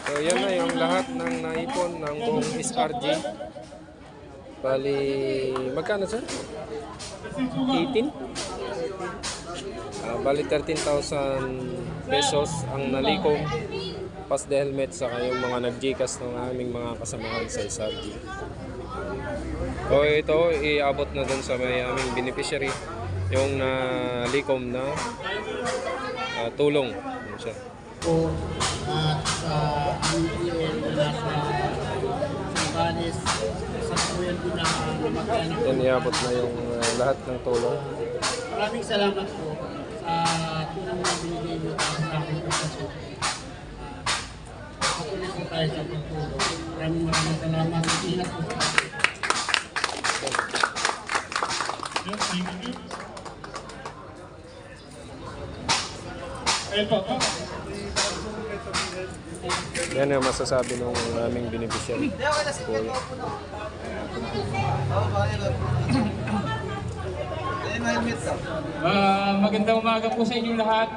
So yan na yung lahat ng naipon ng buong SRG. Bali, magkano sir? 18? Bali 13,000 pesos ang nalikom pas the helmet sa yung mga nag-Gcash ng aming mga kasamahan sa SRG. So ito iabot na dun sa may aming beneficiary yung nalikom na tulong. Yun siya. At ang PL na nasa Sangkanis sa Kuyan din na namatay. Yan iabot na yung lahat ng tulong. Maraming salamat po sa tulong na binigay nyo sa akin po sa suki. Patuloy po tayo sa pagtulong. Maraming salamat. Ingat po sa akin. Yan ang masasabi ng aming beneficiary. Magandang umaga po sa inyong lahat.